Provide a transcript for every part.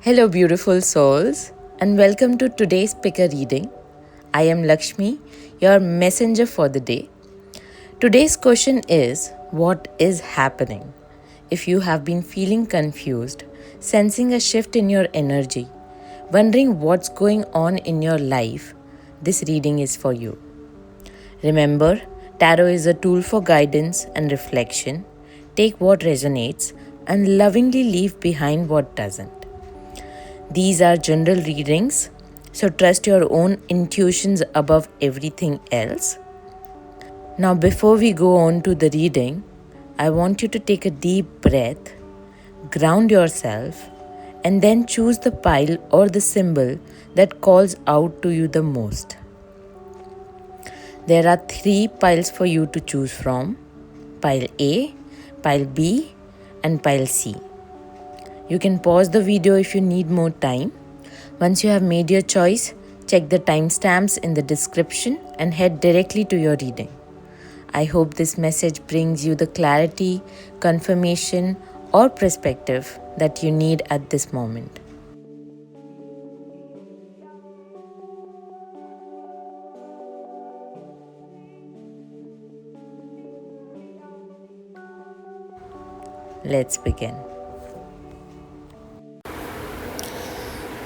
Hello, beautiful souls, and welcome to today's picker reading. I am Lakshmi, your messenger for the day. Today's question is: what is happening? If you have been feeling confused, sensing a shift in your energy, wondering what's going on in your life, this reading is for you. Remember, tarot is a tool for guidance and reflection. Take what resonates and lovingly leave behind what doesn't. These are general readings, so trust your own intuitions above everything else. Now, before we go on to the reading, I want you to take a deep breath, ground yourself, and then choose the pile or the symbol that calls out to you the most. There are 3 piles for you to choose from: pile A, pile B, and pile C. You can pause the video if you need more time. Once you have made your choice, check the timestamps in the description and head directly to your reading. I hope this message brings you the clarity, confirmation, or perspective that you need at this moment. Let's begin.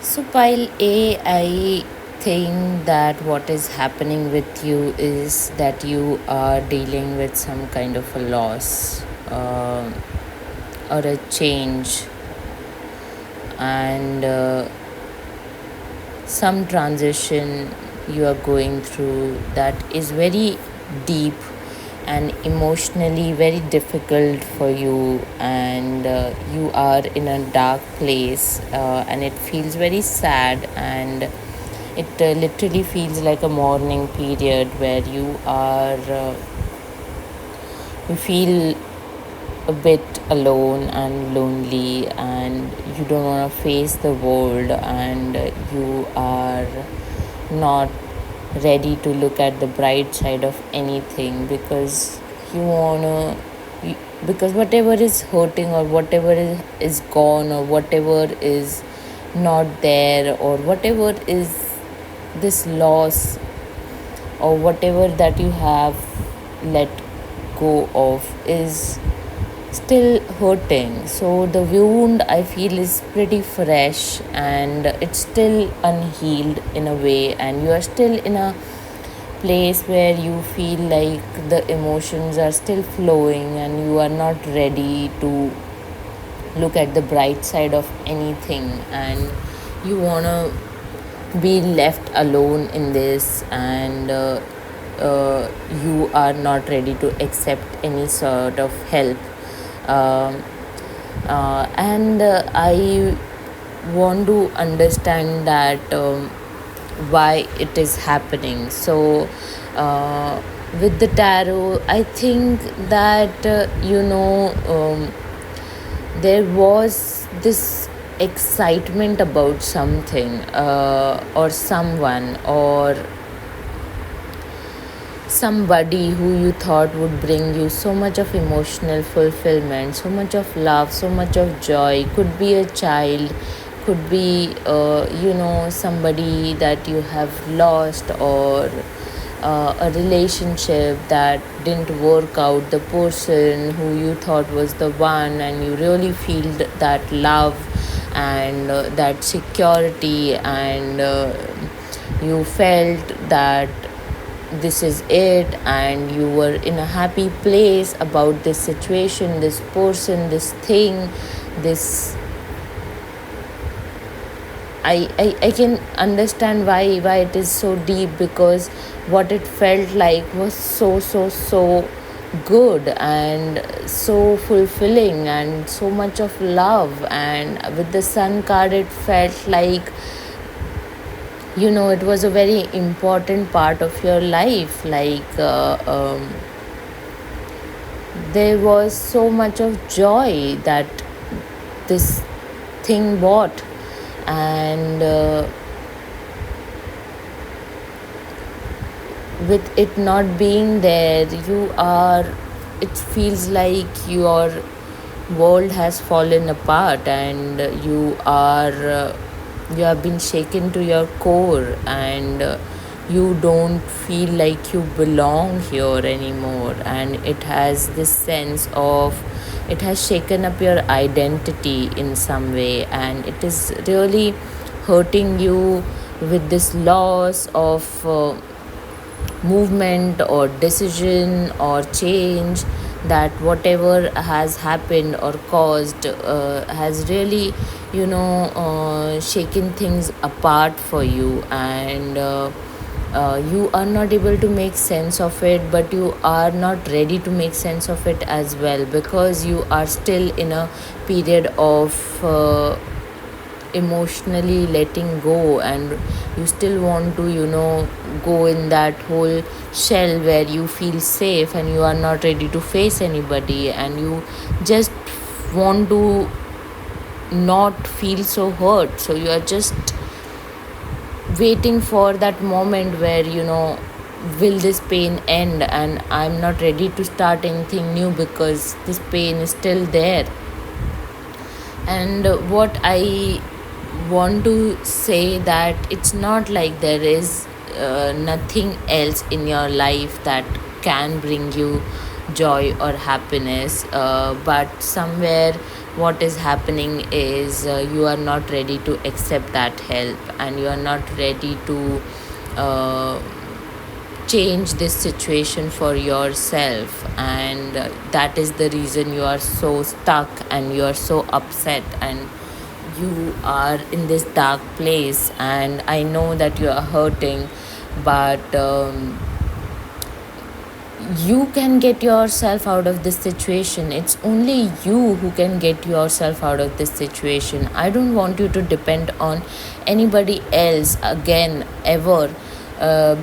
So, pile A, I think that what is happening with you is that you are dealing with some kind of a loss or a change, and some transition you are going through that is very deep and emotionally very difficult for you, and you are in a dark place, and it feels very sad, and it literally feels like a mourning period where you feel a bit alone and lonely, and you don't want to face the world, and you are not ready to look at the bright side of anything because because whatever is hurting or whatever is gone or whatever is not there or whatever is this loss or whatever that you have let go of is still hurting. So the wound, I feel, is pretty fresh and it's still unhealed in a way, and you are still in a place where you feel like the emotions are still flowing and you are not ready to look at the bright side of anything, and you want to be left alone in this, and you are not ready to accept any sort of help. And I want to understand that why it is happening. So with the tarot, I think that there was this excitement about something or someone or somebody who you thought would bring you so much of emotional fulfillment, so much of love, so much of joy. Could be a child, could be somebody that you have lost, or a relationship that didn't work out, the person who you thought was the one, and you really feel that love and that security, and you felt that this is it, and you were in a happy place about this situation, this person, this thing, this I can understand why it is so deep, because what it felt like was so good and so fulfilling and so much of love. And with the sun card, it felt like it was a very important part of your life, like there was so much of joy that this thing brought, and with it not being there, it feels like you are world has fallen apart, and you have been shaken to your core, and you don't feel like you belong here anymore, and it has shaken up your identity in some way, and it is really hurting you with this loss of movement or decision or change, that whatever has happened or caused has really shaken things apart for you, and you are not able to make sense of it, but you are not ready to make sense of it as well, because you are still in a period of emotionally letting go, and you still want to go in that whole shell where you feel safe, and you are not ready to face anybody, and you just want to not feel so hurt, so you are just waiting for that moment where will this pain end, and I'm not ready to start anything new because this pain is still there. And what I want to say, that it's not like there is nothing else in your life that can bring you joy or happiness, but somewhere what is happening is you are not ready to accept that help, and you are not ready to uh, change this situation for yourself, and that is the reason you are so stuck and you are so upset, and you are in this dark place, and I know that you are hurting, but you can get yourself out of this situation. It's only you who can get yourself out of this situation. I don't want you to depend on anybody else again, ever.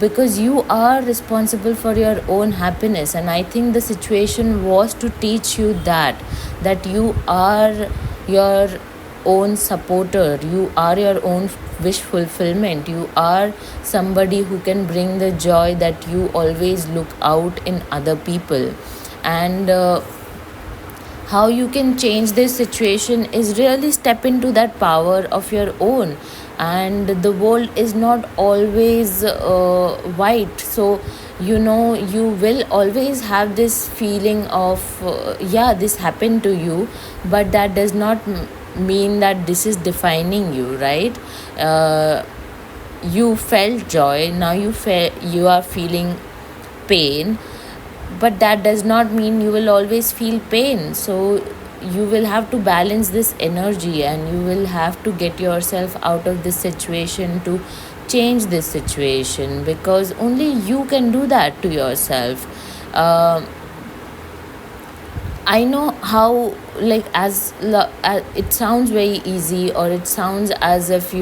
Because you are responsible for your own happiness, and I think the situation was to teach you that you are your own supporter, you are your own wish fulfillment, you are somebody who can bring the joy that you always look out in other people. And how you can change this situation is really step into that power of your own, and the world is not always white, so you will always have this feeling of yeah, this happened to you, but that does not mean that this is defining you, right? You felt joy, now you are feeling pain, but that does not mean you will always feel pain. So you will have to balance this energy, and you will have to get yourself out of this situation to change this situation, because only you can do that to yourself. I know how, like, it sounds very easy, or it sounds as if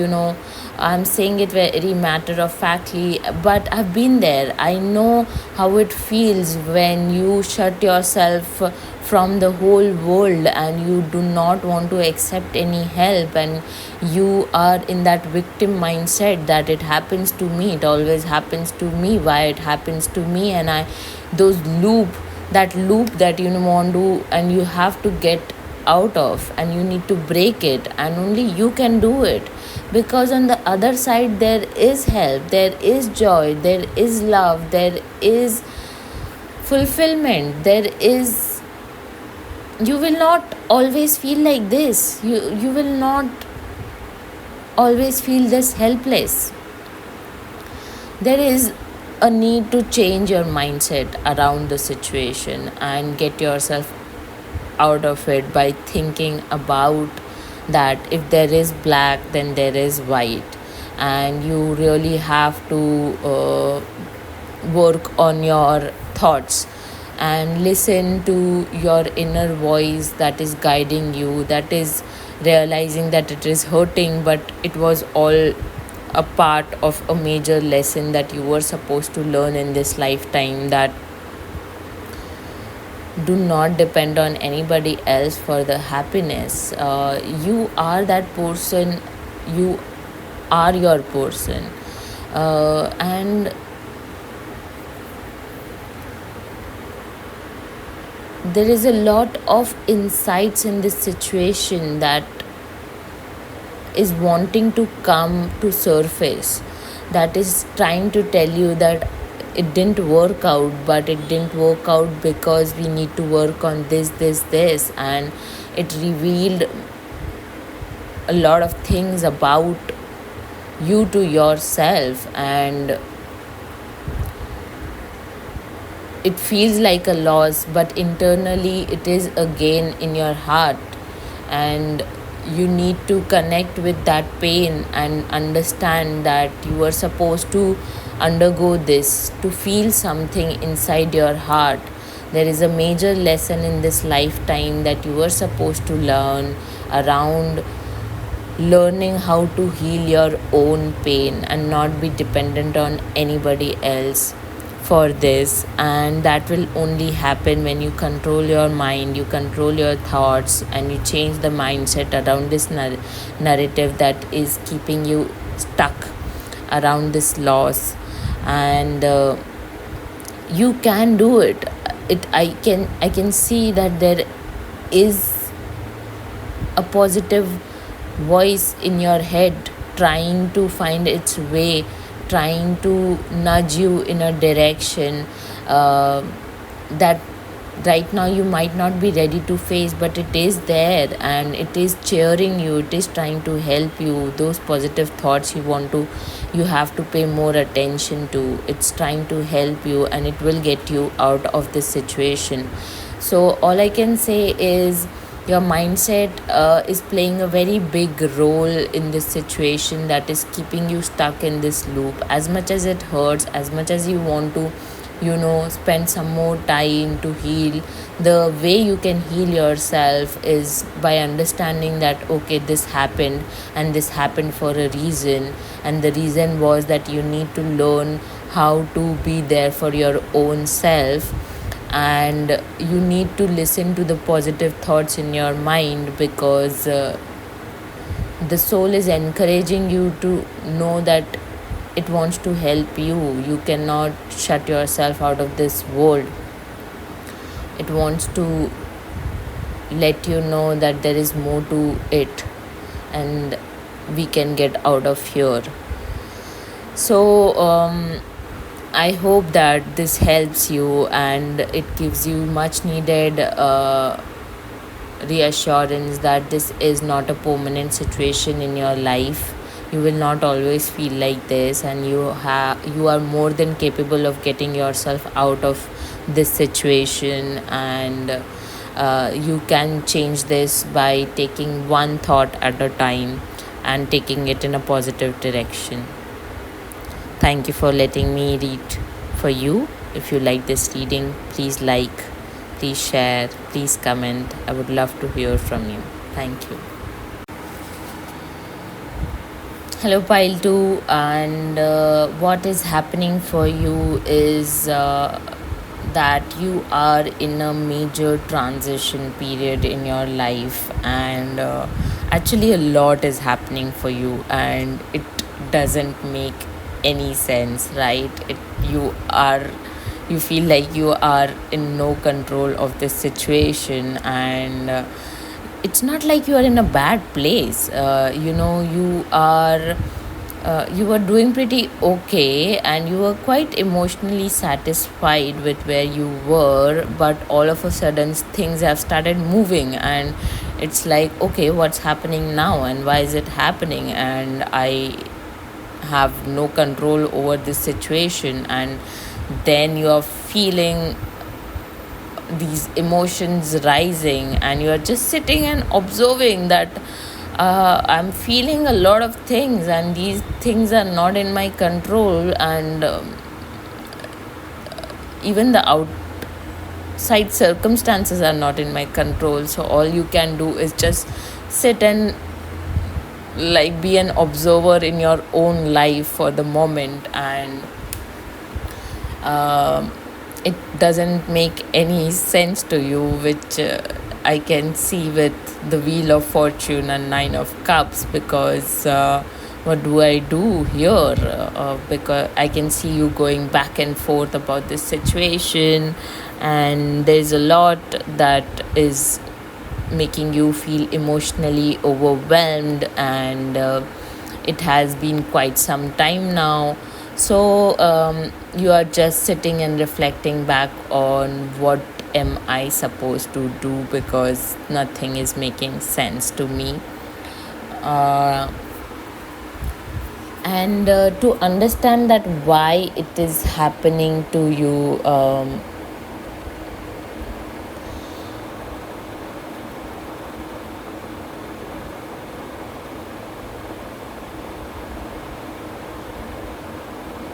I'm saying it very matter of factly, but I've been there. I know how it feels when you shut yourself from the whole world, and you do not want to accept any help, and you are in that victim mindset that it happens to me, it always happens to me, why it happens to me, and those loop that you want to, and you have to get out of, and you need to break it, and only you can do it, because on the other side there is help, there is joy, there is love, there is fulfillment, there is, you will not always feel like this, you will not always feel this helpless. There is a need to change your mindset around the situation and get yourself out of it by thinking about that if there is black, then there is white, and you really have to work on your thoughts and listen to your inner voice that is guiding you, that is realizing that it is hurting, but it was all a part of a major lesson that you were supposed to learn in this lifetime, that do not depend on anybody else for the happiness. You are that person, you are your person. And there is a lot of insights in this situation that is wanting to come to surface, that is trying to tell you that it didn't work out, but it didn't work out because we need to work on this, and it revealed a lot of things about you to yourself, and it feels like a loss, but internally it is a gain in your heart. And you need to connect with that pain and understand that you are supposed to undergo this to feel something inside your heart. There is a major lesson in this lifetime that you are supposed to learn around learning how to heal your own pain and not be dependent on anybody else for this. And that will only happen when you control your mind, you control your thoughts, and you change the mindset around this narrative that is keeping you stuck around this loss. And you can do it. I can see that there is a positive voice in your head trying to find its way, trying to nudge you in a direction that right now you might not be ready to face, but it is there and it is cheering you, it is trying to help you. Those positive thoughts you have to pay more attention to. It's trying to help you and it will get you out of this situation. So all I can say is your mindset is playing a very big role in this situation that is keeping you stuck in this loop. As much as it hurts, as much as you want to spend some more time to heal, the way you can heal yourself is by understanding that okay, this happened and this happened for a reason, and the reason was that you need to learn how to be there for your own self, and you need to listen to the positive thoughts in your mind, because the soul is encouraging you to know that it wants to help you. You cannot shut yourself out of this world. It wants to let you know that there is more to it and we can get out of here. So I hope that this helps you and it gives you much needed reassurance that this is not a permanent situation in your life. You will not always feel like this, and you are more than capable of getting yourself out of this situation, and you can change this by taking one thought at a time and taking it in a positive direction. Thank you for letting me read for you. If you like this reading, please like, please share, please comment. I would love to hear from you. Thank you. Hello, Pile 2, and what is happening for you is that you are in a major transition period in your life, and actually, a lot is happening for you, and it doesn't make any sense, right? You feel like you are in no control of this situation, and it's not like you are in a bad place. You are doing pretty okay, and you were quite emotionally satisfied with where you were, but all of a sudden things have started moving, and it's like, okay, what's happening now and why is it happening, and I have no control over this situation. And then you are feeling these emotions rising, and you are just sitting and observing that I'm feeling a lot of things and these things are not in my control, and even the outside circumstances are not in my control. So all you can do is just sit and like be an observer in your own life for the moment, and it doesn't make any sense to you, which I can see with the Wheel of Fortune and Nine of Cups, because what do I do here? Because I can see you going back and forth about this situation, and there's a lot that is making you feel emotionally overwhelmed, and it has been quite some time now. So you are just sitting and reflecting back on what am I supposed to do, because nothing is making sense to me. uh, and to understand that why it is happening to you,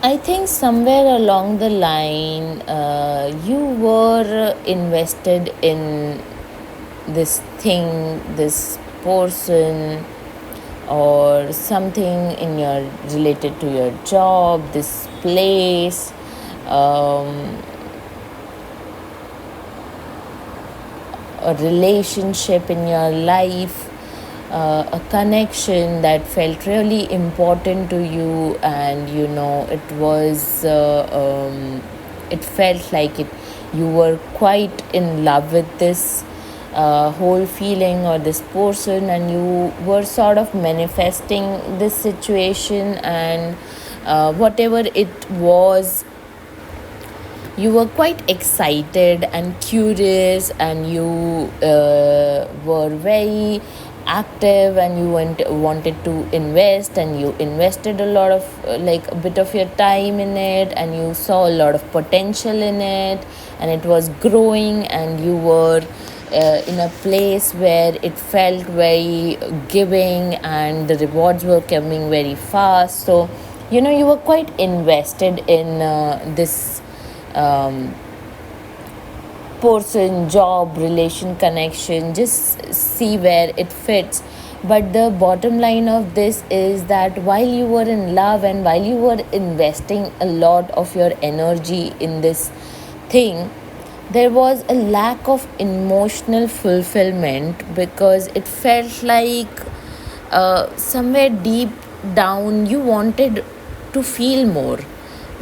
I think somewhere along the line, you were invested in this thing, this person, or something in your related to your job, this place, um, a relationship in your life, a connection that felt really important to you, and it felt like it you were quite in love with this whole feeling or this person, and you were sort of manifesting this situation, and whatever it was, you were quite excited and curious, and you were very active, and you wanted to invest, and you invested a lot of like a bit of your time in it, and you saw a lot of potential in it, and it was growing, and you were in a place where it felt very giving, and the rewards were coming very fast. So you were quite invested in this um, person, job, relation, connection, just see where it fits. But the bottom line of this is that while you were in love and while you were investing a lot of your energy in this thing, there was a lack of emotional fulfillment, because it felt like somewhere deep down you wanted to feel more.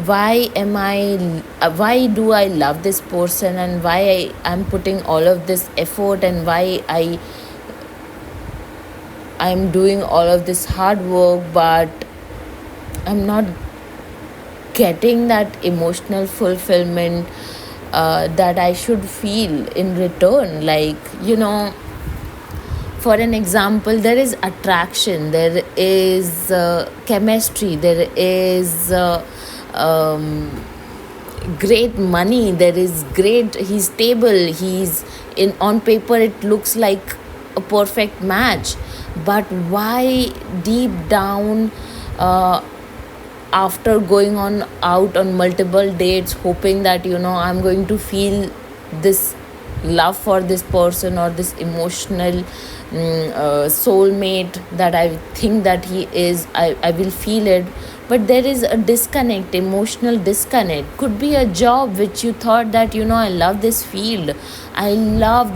Why do I love this person, and why I'm putting all of this effort, and why I'm doing all of this hard work, but I'm not getting that emotional fulfillment that I should feel in return. Like, for an example, there is attraction, there is chemistry, there is great money, there is great, he's stable, he's in on paper it looks like a perfect match. But why deep down, uh, after going on out on multiple dates, hoping that I'm going to feel this love for this person, or this emotional soulmate that I think that he is, I will feel it. But there is a disconnect, emotional disconnect. Could be a job which you thought that I love this field, I love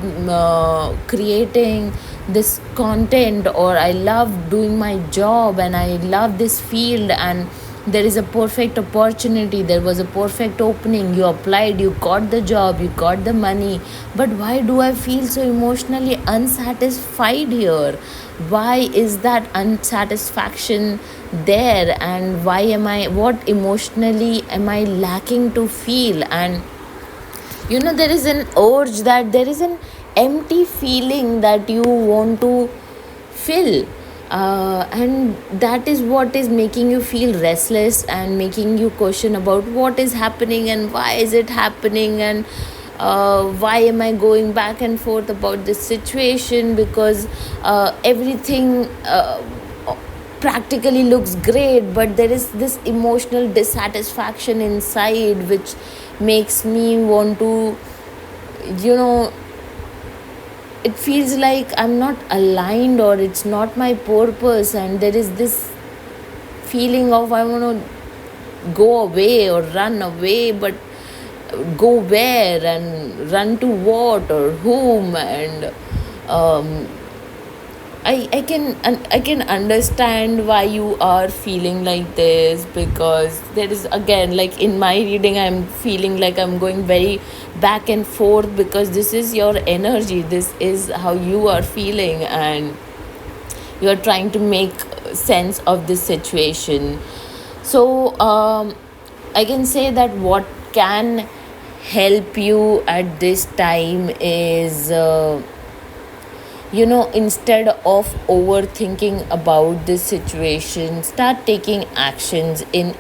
creating this content, or I love doing my job, and I love this field, and there is a perfect opportunity, there was a perfect opening, you applied, you got the job, you got the money. But why do I feel so emotionally unsatisfied here? Why is that unsatisfaction there, and what emotionally am I lacking to feel? And there is an urge, that there is an empty feeling that you want to fill, and that is what is making you feel restless, and making you question about what is happening, and why is it happening, and why am I going back and forth about this situation, because everything practically looks great, but there is this emotional dissatisfaction inside, which makes me want to, you know it feels like I'm not aligned, or it's not my purpose, and there is this feeling of I want to go away or run away, but go where, and run to what or whom, and um, I can understand why you are feeling like this, because there is, again, like in my reading, I'm feeling like I'm going very back and forth, because this is your energy, this is how you are feeling, and you are trying to make sense of this situation. So I can say that what can help you at this time is, instead of overthinking about this situation, start taking actions in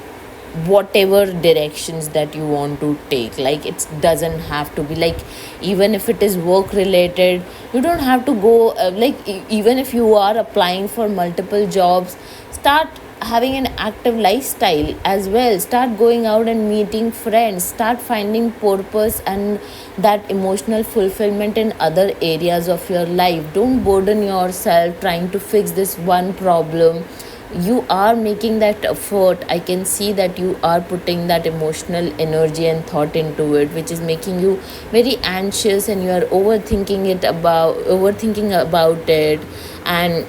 whatever directions that you want to take. Like, it doesn't have to be like, even if it is work related, you don't have to go, even if you are applying for multiple jobs, start having an active lifestyle as well. Start going out and meeting friends, start finding purpose and that emotional fulfillment in other areas of your life. Don't burden yourself trying to fix this one problem. You are making that effort. I can see that you are putting that emotional energy and thought into it, which is making you very anxious, and you are overthinking about it, and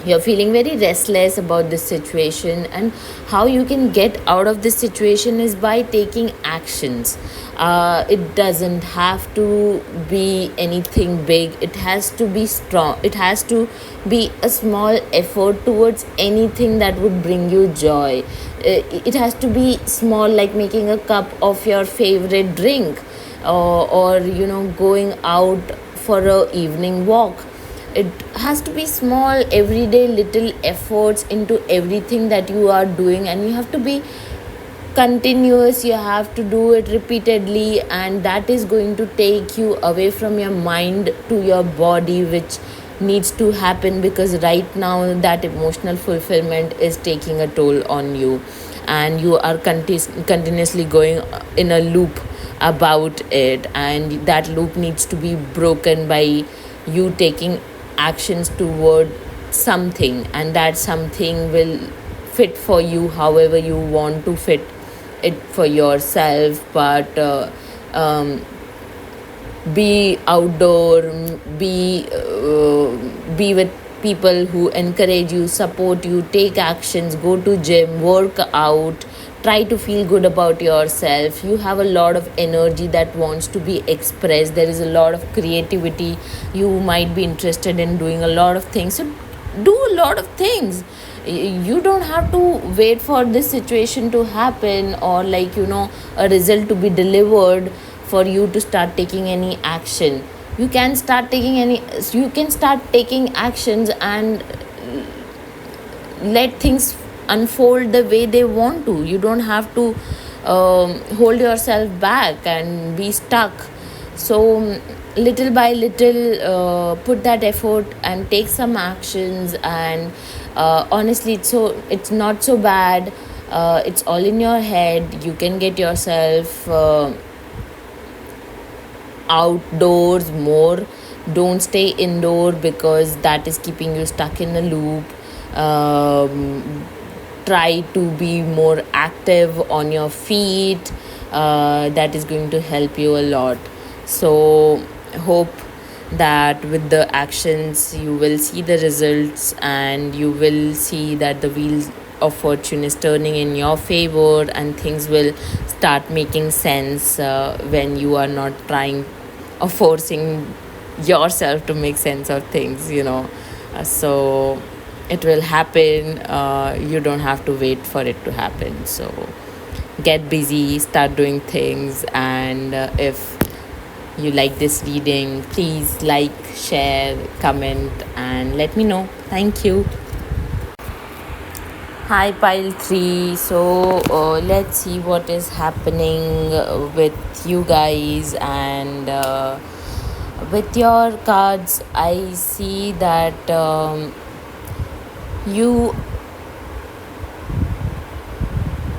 you're feeling very restless about this situation. And how you can get out of this situation is by taking actions. It doesn't have to be anything big, it has to be strong, it has to be a small effort towards anything that would bring you joy. It has to be small, like making a cup of your favorite drink, or going out for a evening walk. It has to be small, everyday little efforts into everything that you are doing, and you have to be continuous. You have to do it repeatedly, and that is going to take you away from your mind to your body, which needs to happen, because right now that emotional fulfillment is taking a toll on you, and you are continuously going in a loop about it, and that loop needs to be broken by you taking actions toward something, and that something will fit for you however you want to fit it for yourself. But be outdoor, be with people who encourage you, support you, take actions, go to gym, work out, try to feel good about yourself. You have a lot of energy that wants to be expressed, there is a lot of creativity, you might be interested in doing a lot of things, so do a lot of things. You don't have to wait for this situation to happen, or a result to be delivered for you to start taking any action. You can start taking actions, and let things unfold the way they want to. You don't have to hold yourself back and be stuck. So little by little, put that effort and take some actions, and honestly, it's not so bad. It's all in your head. You can get yourself outdoors more. Don't stay indoor, because that is keeping you stuck in a loop. Try to be more active on your feet. That is going to help you a lot. So hope that with the actions you will see the results, and you will see that the wheels of fortune is turning in your favor, and things will start making sense when you are not trying or forcing yourself to make sense of things. So it will happen. You don't have to wait for it to happen. So get busy, start doing things, and if you like this reading, please like, share, comment, and let me know. Thank you. Hi, pile 3. So let's see what is happening with you guys, and with your cards. I see that you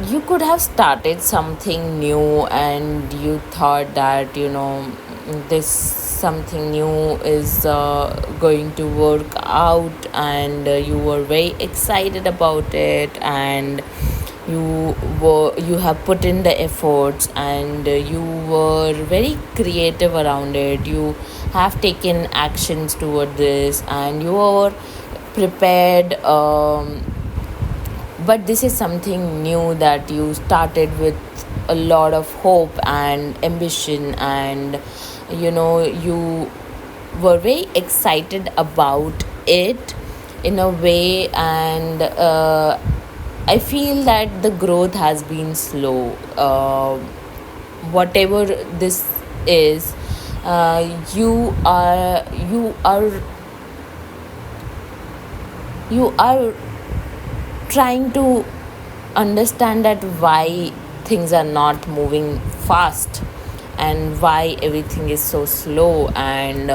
you could have started something new, and you thought that this something new is going to work out, and you were very excited about it, and you have put in the efforts, and you were very creative around it. You have taken actions toward this, and you are prepared, but this is something new that you started with a lot of hope and ambition, and you were very excited about it in a way. And I feel that the growth has been slow. Whatever this is, you are trying to understand that why things are not moving fast, and why everything is so slow, and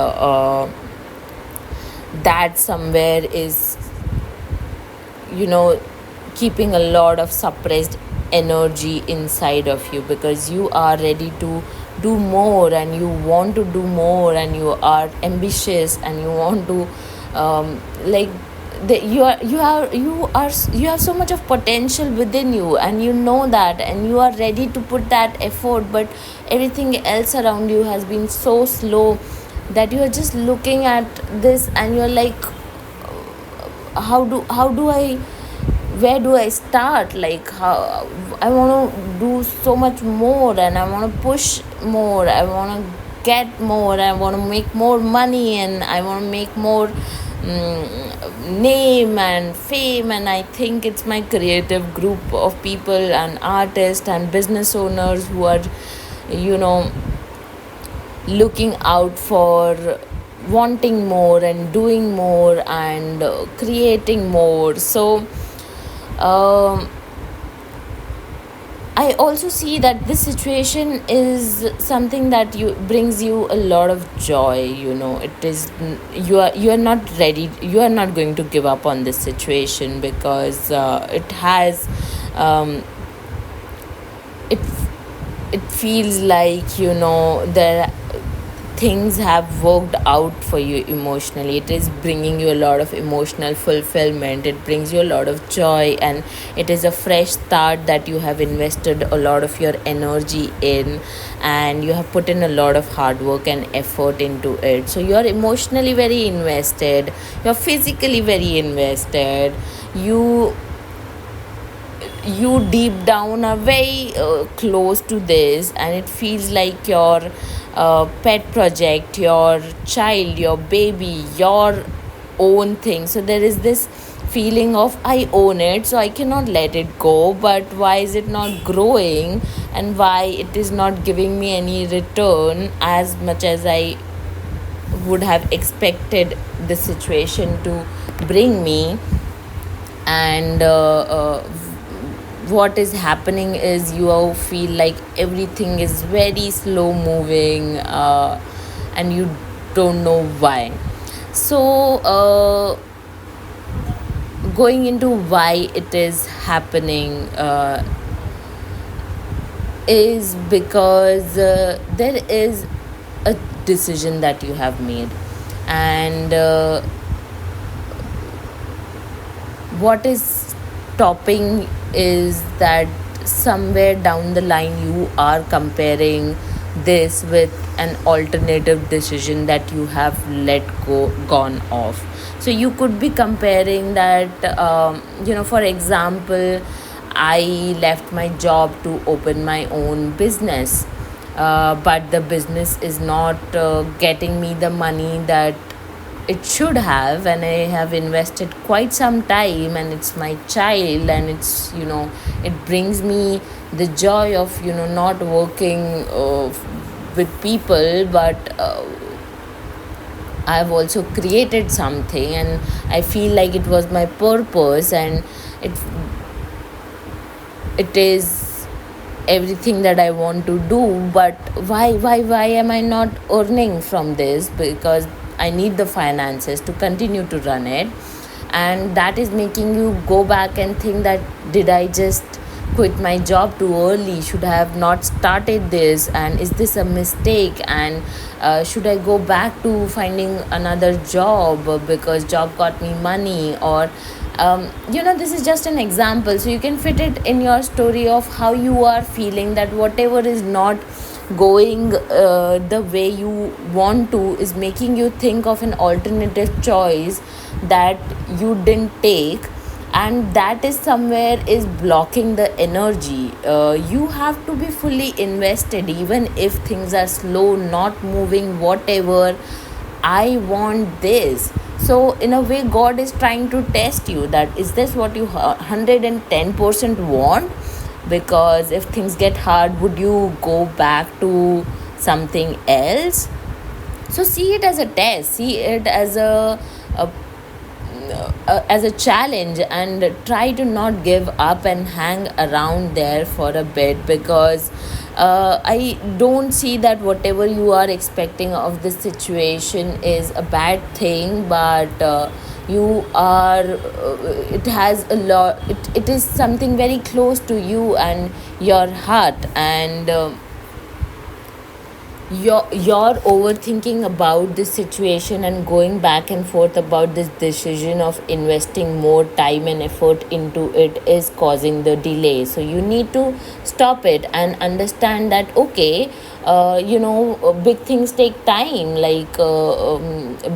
that somewhere is, you know keeping a lot of suppressed energy inside of you, because you are ready to do more, and you want to do more, and you are ambitious, and you want to, like, you have so much of potential within you, and you know that, and you are ready to put that effort, but everything else around you has been so slow that you are just looking at this, and you're like, how do I, where do I start? Like, how I want to do so much more, and I want to push more, I want to get more, I want to make more money, and I want to make more name and fame. And I think it's my creative group of people and artists and business owners who are, you know looking out for wanting more and doing more, and creating more. So um, I also see that this situation is something that you brings you a lot of joy. It is, you are not ready, you are not going to give up on this situation, because it has, it it feels like, there things have worked out for you emotionally. It is bringing you a lot of emotional fulfillment, it brings you a lot of joy, and it is a fresh start that you have invested a lot of your energy in, and you have put in a lot of hard work and effort into it. So you are emotionally very invested, you're physically very invested, you deep down are very close to this, and it feels like your pet project, your child, your baby, your own thing. So there is this feeling of, I own it, so I cannot let it go, but why is it not growing, and why it is not giving me any return as much as I would have expected the situation to bring me. And what is happening is, you feel like everything is very slow moving, and you don't know why. So going into why it is happening, is because there is a decision that you have made, and what is stopping is that somewhere down the line you are comparing this with an alternative decision that you have let go gone off. So you could be comparing that, for example, I left my job to open my own business, but the business is not getting me the money that it should have, and I have invested quite some time, and it's my child, and it brings me the joy of not working with people, but I've also created something, and I feel like it was my purpose, and it it is everything that I want to do. But why am I not earning from this? Because I need the finances to continue to run it. And that is making you go back and think that, did I just quit my job too early? Should I have not started this? And is this a mistake? And should I go back to finding another job because job got me money? Or this is just an example, so you can fit it in your story of how you are feeling, that whatever is not going the way you want to is making you think of an alternative choice that you didn't take, and that is somewhere is blocking the energy. You have to be fully invested even if things are slow, not moving, whatever. I want this. So in a way, God is trying to test you, that is this what you 110% want? Because if things get hard, would you go back to something else? So see it as a test, see it as a challenge, and try to not give up and hang around there for a bit. Because I don't see that whatever you are expecting of this situation is a bad thing, but you are it has a lot, it is something very close to you and your heart. And you're overthinking about this situation and going back and forth about this decision of investing more time and effort into it is causing the delay. So you need to stop it and understand that, okay, big things take time. Like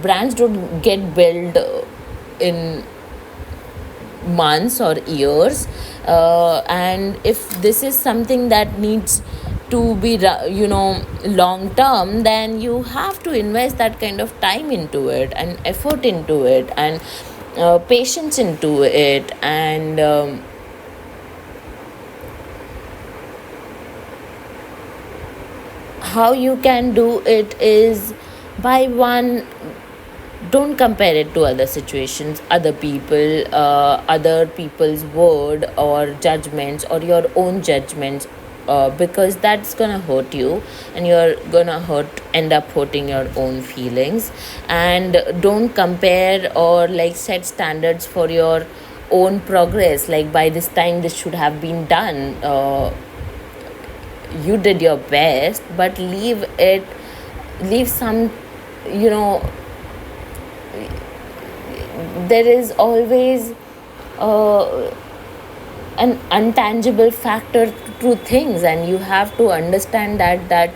brands don't get built in months or years. And if this is something that needs to be long term, then you have to invest that kind of time into it and effort into it, and patience into it. And how you can do it is by one, don't compare it to other situations, other people, other people's word or judgments or your own judgments, because that's gonna hurt you, and you're gonna end up hurting your own feelings. And don't compare or like set standards for your own progress, like by this time this should have been done. You did your best, but leave some, you know there is always uh, an untangible factor to things, and you have to understand that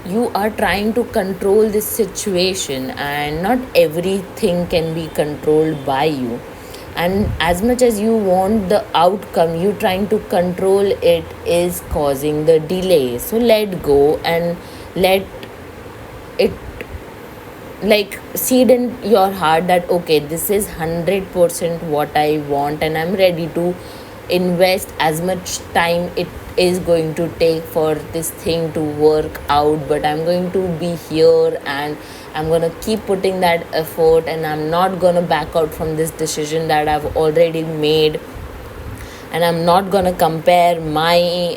you are trying to control this situation, and not everything can be controlled by you. And as much as you want the outcome, you trying to control it is causing the delay. So let go and let it, like, seed in your heart that, okay, this is 100% what I want, and I'm ready to invest as much time it is going to take for this thing to work out. But I'm going to be here, and I'm going to keep putting that effort, and I'm not going to back out from this decision that I've already made. And I'm not gonna compare my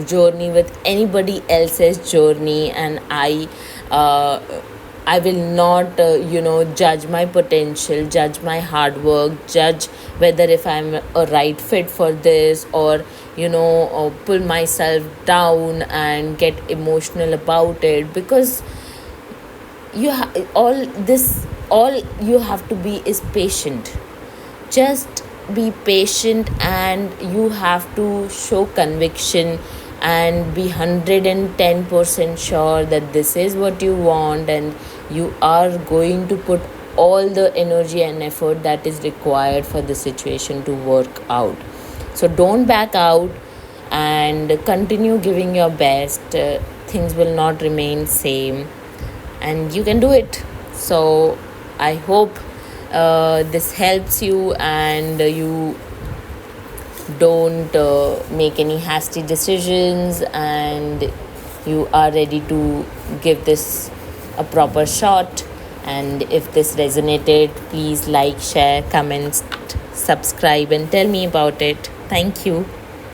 journey with anybody else's journey. And I will not judge my potential, judge my hard work, judge whether if I'm a right fit for this, or pull myself down and get emotional about it. Because all you have to be is patient. Just be patient, and you have to show conviction and be 110% sure that this is what you want, and you are going to put all the energy and effort that is required for the situation to work out. So don't back out, and continue giving your best. Things will not remain same, and you can do it. So I hope this helps you, and you don't make any hasty decisions, and you are ready to give this a proper shot. And if this resonated, please like, share, comment, subscribe, and tell me about it. Thank you.